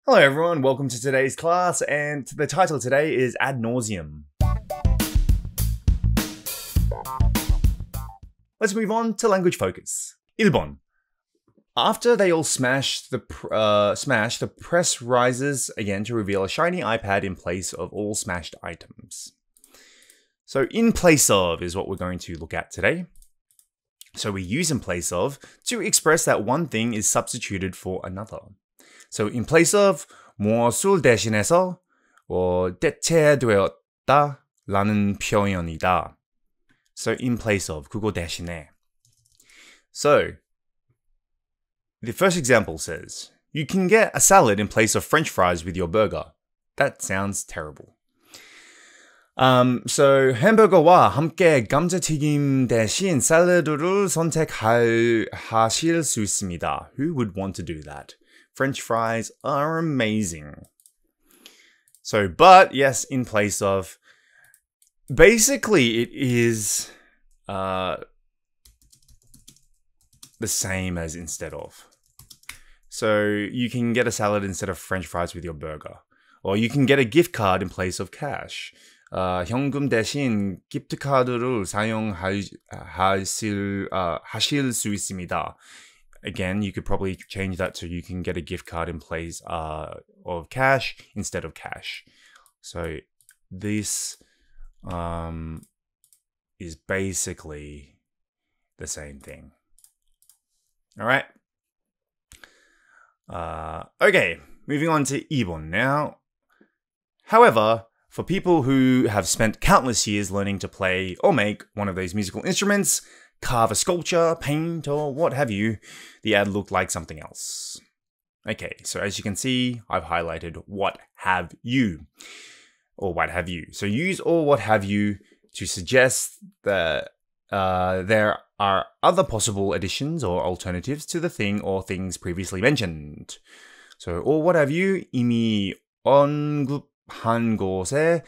Hello everyone, welcome to today's class, and the title today is Ad Nauseam. Let's move on to language focus. 1번. After they all smash, the press rises again to reveal a shiny iPad in place of all smashed items. So in place of is what we're going to look at today. So we use in place of to express that one thing is substituted for another. So in place of 무엇을 대신해서 대체되었다 라는 표현이다. So in place of, 그거 대신에. So the first example says, you can get a salad in place of French fries with your burger. That sounds terrible. So 햄버거와 함께 감자튀김 대신 샐러드를 선택하실 수 있습니다. Who would want to do that? French fries are amazing. So, but yes, in place of, basically it is the same as instead of. So you can get a salad instead of French fries with your burger. Or you can get a gift card in place of cash. 현금 대신 기프트 카드를 사용하실 수 있습니다. Again, you could probably change that to you can get a gift card in place of cash instead of cash. So this is basically the same thing. All right. Okay, moving on to 2번 now. However, for people who have spent countless years learning to play or make one of those musical instruments, carve a sculpture, paint, or what have you, the ad looked like something else. Okay, so as you can see, I've highlighted what have you, or what have you. So use or what have you to suggest that there are other possible additions or alternatives to the thing or things previously mentioned. So or what have you 이미 언급한 곳에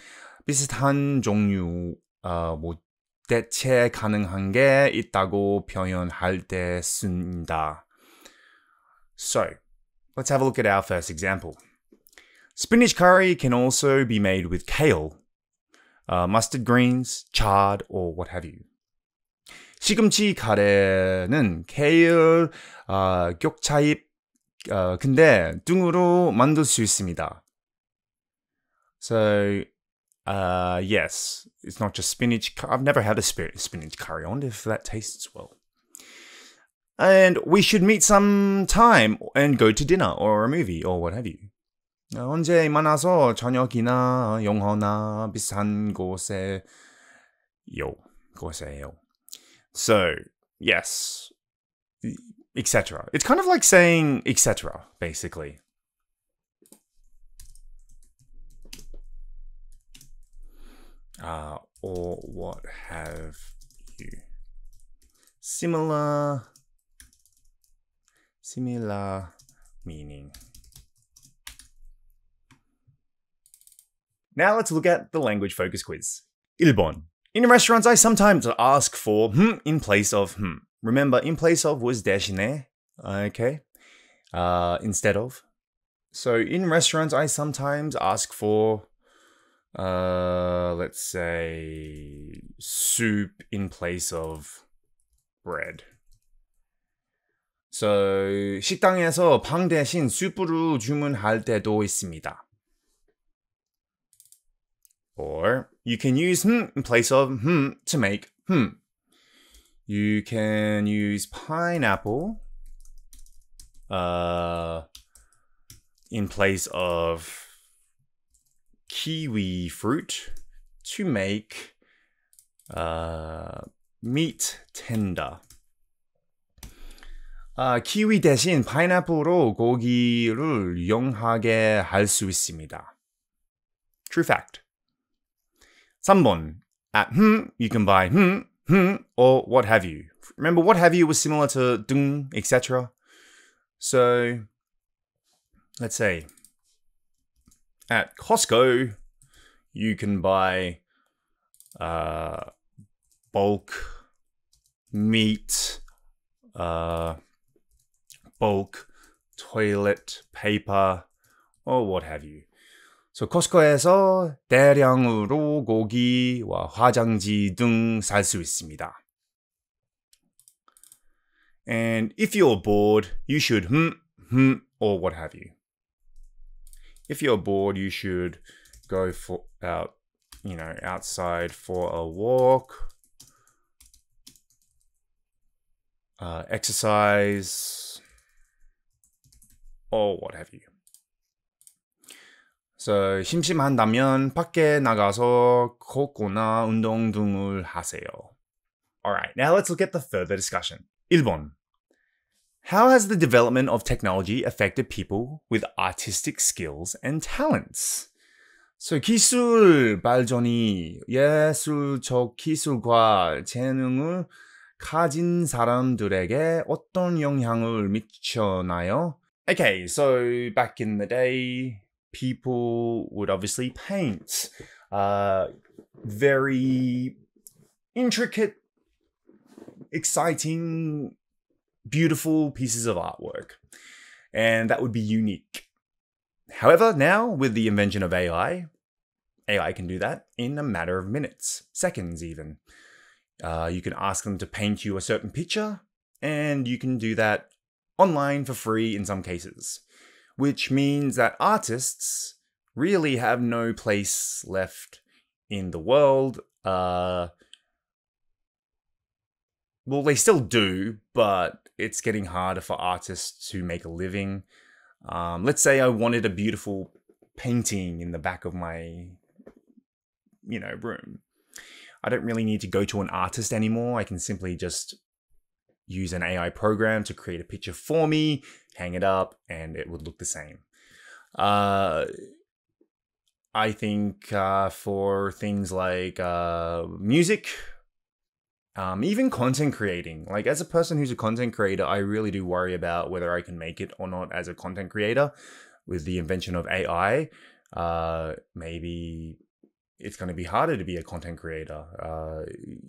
비슷한 종류 대체 가능한 게 있다고 표현할 때 쓴다. So, let's have a look at our first example. Spinach curry can also be made with kale, mustard greens, chard, or what have you. 시금치 카레는 케일, 격차잎, 근데 등으로 만들 수 있습니다. So, yes, it's not just spinach. I've never had a spinach curry. I wonder if that tastes well. And we should meet some time and go to dinner or a movie or what have you. 언제 만나서 저녁이나 영화나 비슷한 곳에요. So, yes, etc. It's kind of like saying etc. basically. Or what have you. Similar meaning. Now let's look at the language focus quiz. 1번. In restaurants, I sometimes ask for in place of Remember, in place of was 대신에, okay? Instead of. So in restaurants, I sometimes ask for let's say soup in place of bread. So 식당에서 방 대신 수프를 주문할 때도 있습니다. Or you can use in place of to make You can use pineapple in place of kiwi fruit to make meat tender. 키위 대신 파인애플로 고기를 영하게 할 수 있습니다. True fact. 3번. At you can buy or what have you. Remember, what have you was similar to 등, etc. So, let's say, at Costco, you can buy bulk meat, bulk toilet paper, or what have you. So 코스코에서 대량으로 고기와 화장지 등 살 수 있습니다. And if you're bored, you should or what have you. If you're bored, you should go outside for a walk, exercise, or what have you. So, 심심한다면 밖에 나가서 걷거나 운동 등을 하세요. Alright, now let's look at the further discussion. 1번. How has the development of technology affected people with artistic skills and talents? So, 기술 발전이 예술적 기술과 재능을 가진 사람들에게 어떤 영향을 미쳤나요? Okay, so back in the day, people would obviously paint very intricate, exciting, beautiful pieces of artwork. And that would be unique. However, now with the invention of AI can do that in a matter of minutes, seconds even. You can ask them to paint you a certain picture, and you can do that online for free in some cases. Which means that artists really have no place left in the world. Well, they still do, but it's getting harder for artists to make a living. Let's say I wanted a beautiful painting in the back of my, room. I don't really need to go to an artist anymore. I can simply just use an AI program to create a picture for me, hang it up, and it would look the same. I think for things like music, even content creating, like as a person who's a content creator, I really do worry about whether I can make it or not as a content creator. With the invention of AI, maybe it's going to be harder to be a content creator.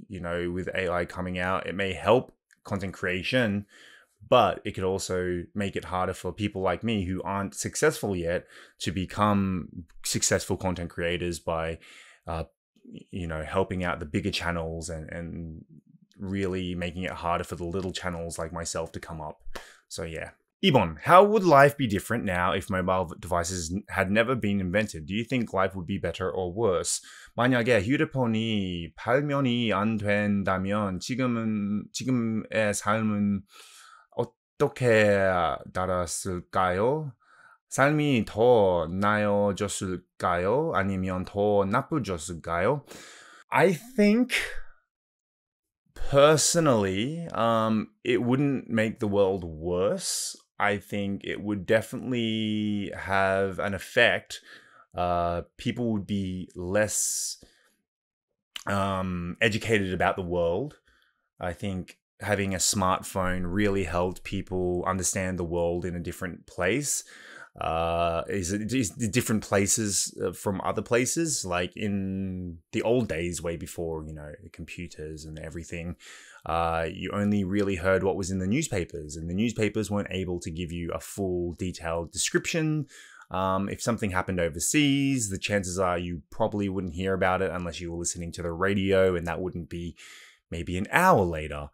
With AI coming out, it may help content creation, but it could also make it harder for people like me who aren't successful yet to become successful content creators by helping out the bigger channels and really making it harder for the little channels like myself to come up. So yeah. 2번, how would life be different now if mobile devices had never been invented? Do you think life would be better or worse? 만약에 휴대폰이 발명이 안 된다면 지금의 삶은 어떻게 달았을까요? 삶이 더 나아졌을까요? 아니면 더 나빠졌을까요? I think personally, it wouldn't make the world worse. I think it would definitely have an effect. People would be less educated about the world. I think having a smartphone really helped people understand the world in a different place. Is different places from other places, like in the old days, way before computers and everything. You only really heard what was in the newspapers, and the newspapers weren't able to give you a full detailed description. If something happened overseas, the chances are you probably wouldn't hear about it unless you were listening to the radio, and that wouldn't be maybe an hour later.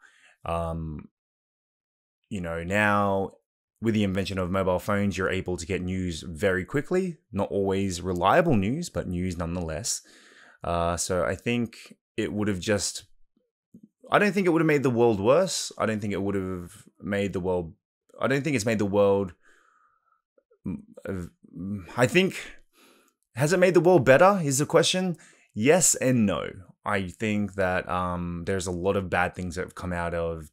Now with the invention of mobile phones, you're able to get news very quickly. Not always reliable news, but news nonetheless. So I think it would have I don't think it would have made the world worse. I don't think it would have made the world... I don't think it's made the world... I think... Has it made the world better, is the question? Yes and no. I think that there's a lot of bad things that have come out of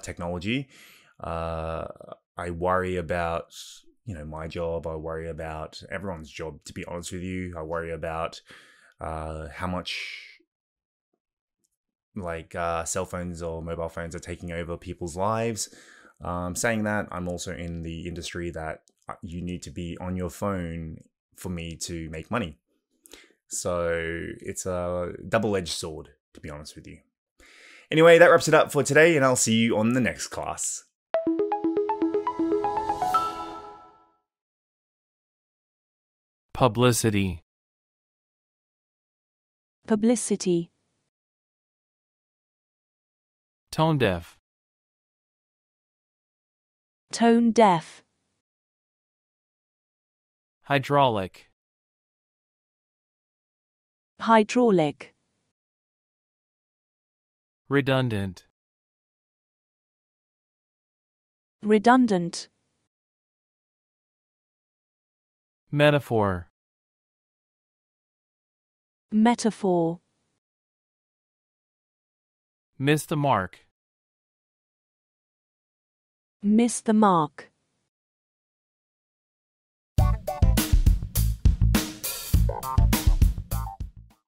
technology. I worry about, my job. I worry about everyone's job, to be honest with you. I worry about how much cell phones or mobile phones are taking over people's lives. Saying that, I'm also in the industry that you need to be on your phone for me to make money. So it's a double-edged sword, to be honest with you. Anyway, that wraps it up for today, and I'll see you on the next class. Publicity. Publicity. Tone deaf. Tone deaf. Hydraulic. Hydraulic. Redundant. Redundant. Metaphor. Metaphor. Miss the mark. Miss the mark.